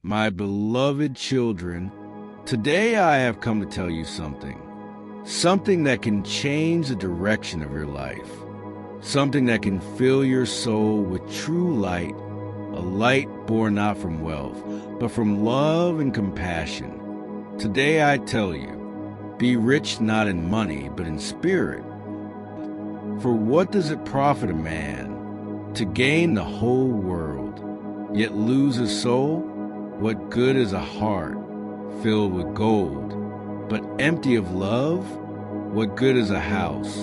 My beloved children, today I have come to tell you something. Something that can change the direction of your life. Something that can fill your soul with true light, a light born not from wealth, but from love and compassion. Today I tell you, be rich not in money, but in spirit. For what does it profit a man to gain the whole world, yet lose his soul? What good is a heart filled with gold, but empty of love? What good is a house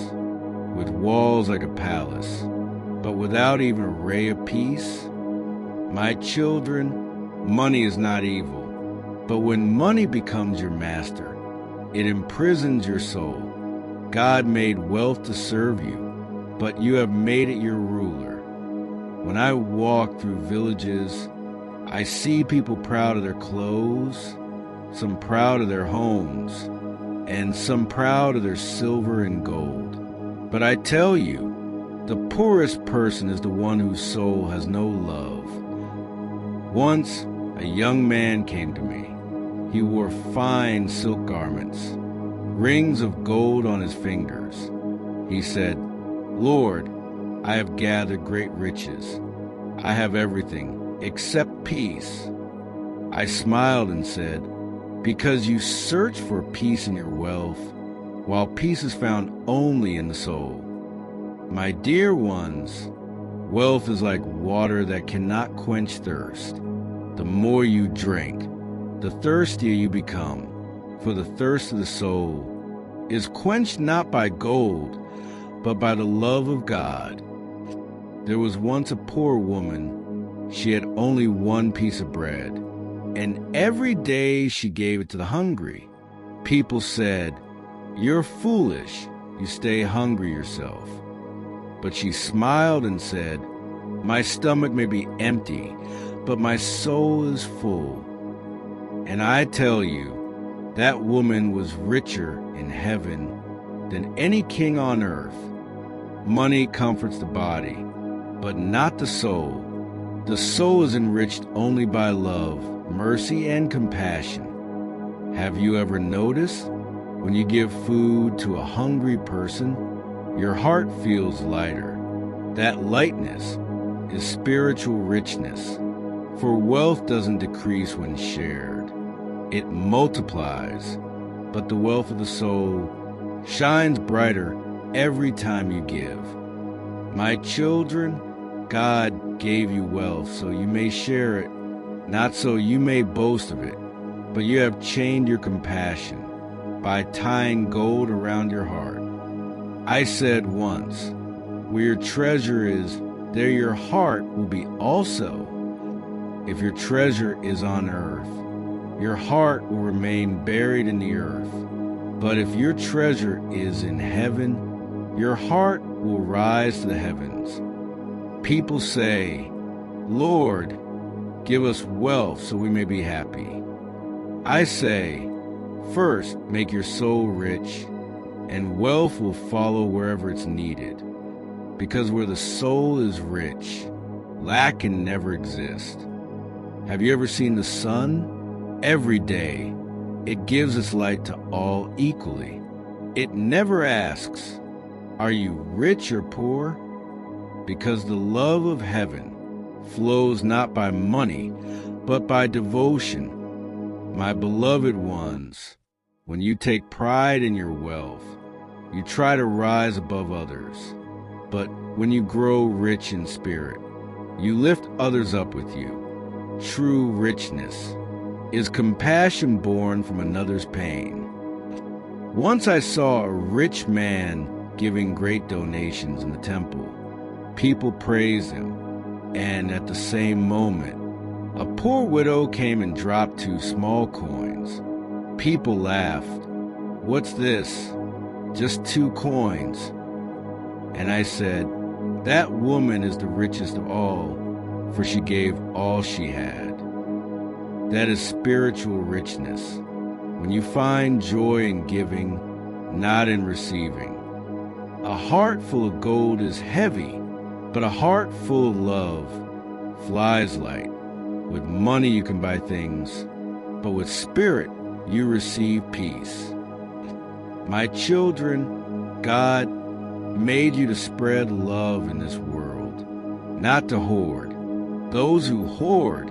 with walls like a palace, but without even a ray of peace? My children, money is not evil, but when money becomes your master, it imprisons your soul. God made wealth to serve you, but you have made it your ruler. When I walk through villages, I see people proud of their clothes, some proud of their homes, and some proud of their silver and gold. But I tell you, the poorest person is the one whose soul has no love. Once, a young man came to me. He wore fine silk garments, rings of gold on his fingers. He said, "Lord, I have gathered great riches. I have everything except peace." I smiled and said, "Because you search for peace in your wealth, while peace is found only in the soul. My dear ones, wealth is like water that cannot quench thirst. The more you drink, the thirstier you become, for the thirst of the soul is quenched not by gold, but by the love of God. There was once a poor woman. She had only one piece of bread, and every day she gave it to the hungry. People said, 'You're foolish, you stay hungry yourself.' But she smiled and said, 'My stomach may be empty, but my soul is full.' And I tell you, that woman was richer in heaven than any king on earth. Money comforts the body, but not the soul. The soul is enriched only by love, mercy, and compassion. Have you ever noticed when you give food to a hungry person, your heart feels lighter? That lightness is spiritual richness, for wealth doesn't decrease when shared. It multiplies, but the wealth of the soul shines brighter every time you give. My children, God gave you wealth so you may share it, not so you may boast of it, but you have chained your compassion by tying gold around your heart. I said once, where your treasure is, there your heart will be also. If your treasure is on earth, your heart will remain buried in the earth. But if your treasure is in heaven, your heart will rise to the heavens. People say, "Lord, give us wealth so we may be happy." I say, first make your soul rich, and wealth will follow wherever it's needed. Because where the soul is rich, lack can never exist. Have you ever seen the sun? Every day, it gives its light to all equally. It never asks, "Are you rich or poor?" Because the love of heaven flows not by money, but by devotion. My beloved ones, when you take pride in your wealth, you try to rise above others. But when you grow rich in spirit, you lift others up with you. True richness is compassion born from another's pain. Once I saw a rich man giving great donations in the temple. People praised him, and at the same moment, a poor widow came and dropped 2 small coins. People laughed. "What's this? Just 2 coins." And I said, "That woman is the richest of all, for she gave all she had." That is spiritual richness, when you find joy in giving, not in receiving. A heart full of gold is heavy, but a heart full of love flies light. With money you can buy things, but with spirit you receive peace. My children, God made you to spread love in this world, not to hoard. Those who hoard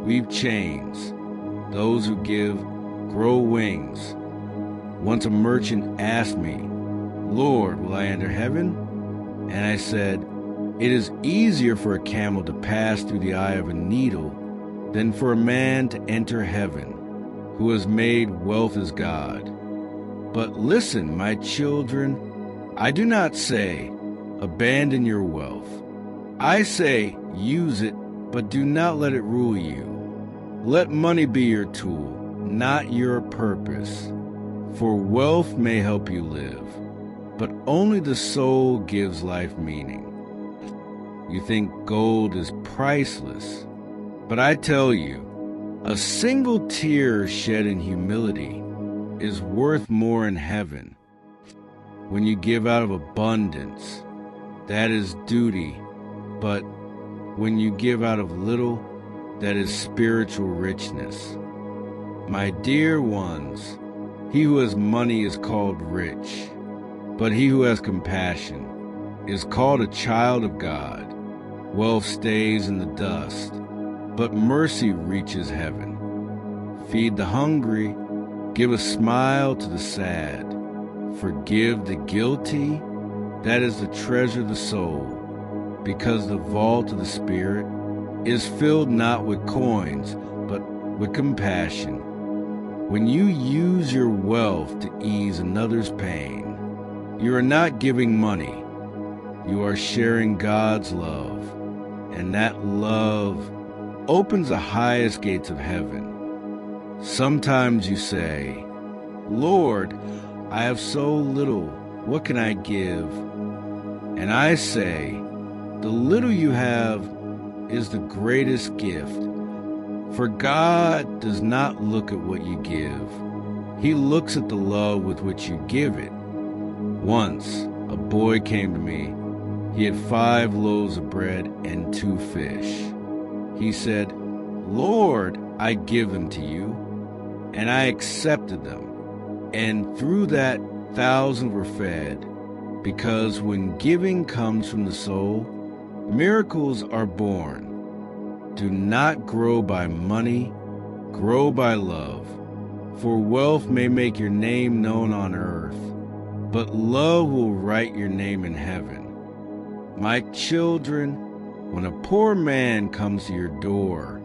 weave chains. Those who give grow wings. Once a merchant asked me, "Lord, will I enter heaven?" And I said, "It is easier for a camel to pass through the eye of a needle than for a man to enter heaven, who has made wealth his God." But listen, my children, I do not say, abandon your wealth. I say, use it, but do not let it rule you. Let money be your tool, not your purpose. For wealth may help you live, but only the soul gives life meaning. You think gold is priceless, but I tell you, a single tear shed in humility is worth more in heaven. When you give out of abundance, that is duty, but when you give out of little, that is spiritual richness. My dear ones, he who has money is called rich, but he who has compassion is called a child of God. Wealth stays in the dust, but mercy reaches heaven. Feed the hungry, give a smile to the sad, forgive the guilty, that is the treasure of the soul, because the vault of the Spirit is filled not with coins, but with compassion. When you use your wealth to ease another's pain, you are not giving money, you are sharing God's love, and that love opens the highest gates of heaven. Sometimes you say, "Lord, I have so little, what can I give?" And I say, the little you have is the greatest gift. For God does not look at what you give. He looks at the love with which you give it. Once, a boy came to me. He had 5 loaves of bread and 2 fish. He said, "Lord, I give them to you." And I accepted them. And through that, thousands were fed. Because when giving comes from the soul, miracles are born. Do not grow by money, grow by love. For wealth may make your name known on earth, but love will write your name in heaven. My children, when a poor man comes to your door,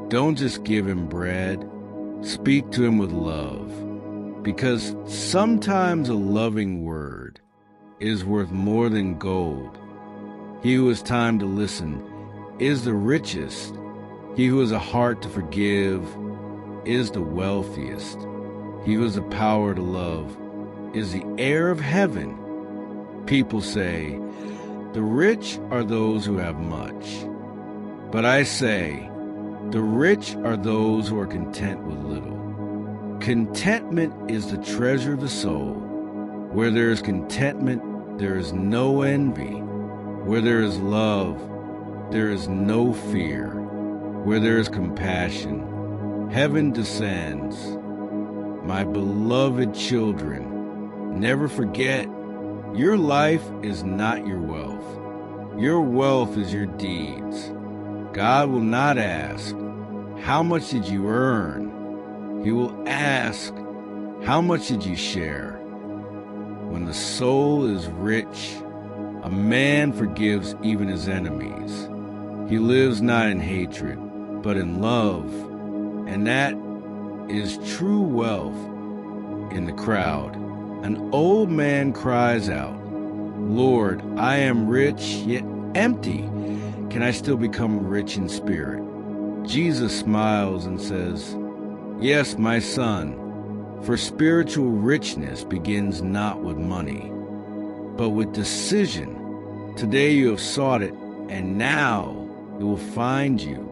don't just give him bread, speak to him with love. Because sometimes a loving word is worth more than gold. He who has time to listen is the richest. He who has a heart to forgive is the wealthiest. He who has the power to love is the heir of heaven. People say, the rich are those who have much. But I say, the rich are those who are content with little. Contentment is the treasure of the soul. Where there is contentment, there is no envy. Where there is love, there is no fear. Where there is compassion, heaven descends. My beloved children, never forget, your life is not your wealth. Your wealth is your deeds. God will not ask, how much did you earn? He will ask, how much did you share? When the soul is rich, a man forgives even his enemies. He lives not in hatred, but in love, and that is true wealth. In the crowd, an old man cries out, Lord, I am rich, yet empty. Can I still become rich in spirit? Jesus smiles and says, yes, my son, for spiritual richness begins not with money, but with decision. Today you have sought it, and now it will find you.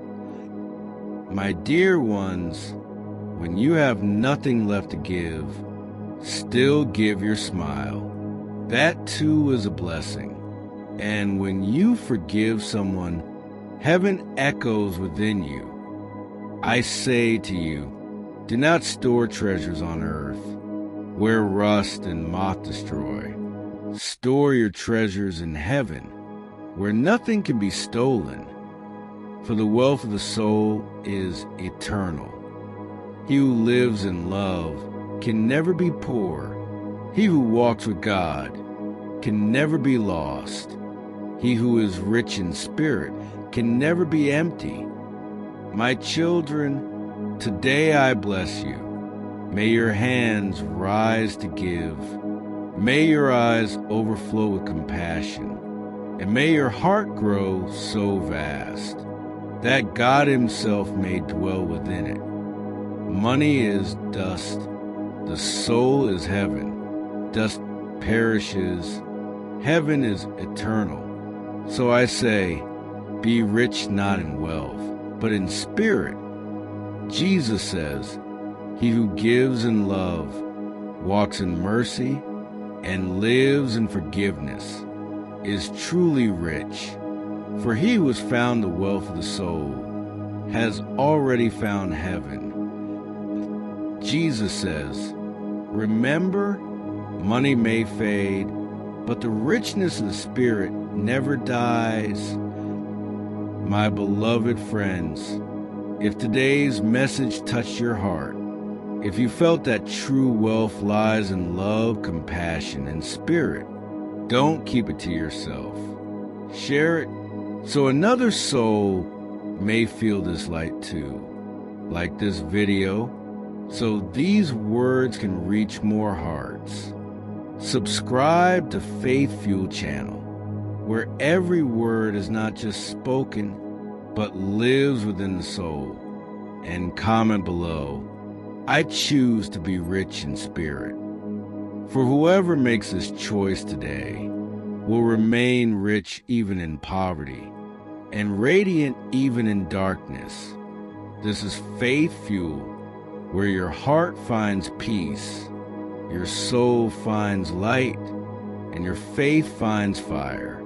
My dear ones, when you have nothing left to give, still give your smile. That too is a blessing. And when you forgive someone, heaven echoes within you. I say to you, do not store treasures on earth, where rust and moth destroy. Store your treasures in heaven, where nothing can be stolen. For the wealth of the soul is eternal. He who lives in love can never be poor. He who walks with God can never be lost. He who is rich in spirit can never be empty. My children, today I bless you. May your hands rise to give. May your eyes overflow with compassion. And may your heart grow so vast that God himself may dwell within it. Money is dust. The soul is heaven. Dust perishes. Heaven is eternal. So I say, be rich not in wealth, but in spirit. Jesus says, he who gives in love, walks in mercy, and lives in forgiveness is truly rich. For he who has found the wealth of the soul has already found heaven. Jesus says, remember, money may fade, but the richness of the Spirit never dies. My beloved friends, if today's message touched your heart, if you felt that true wealth lies in love, compassion, and spirit, don't keep it to yourself. Share it so another soul may feel this light too. Like this video, so these words can reach more hearts. Subscribe to FaithFuel channel, where every word is not just spoken, but lives within the soul. And comment below, I choose to be rich in spirit. For whoever makes this choice today will remain rich even in poverty, and radiant even in darkness. This is FaithFuel, where your heart finds peace, your soul finds light, and your faith finds fire.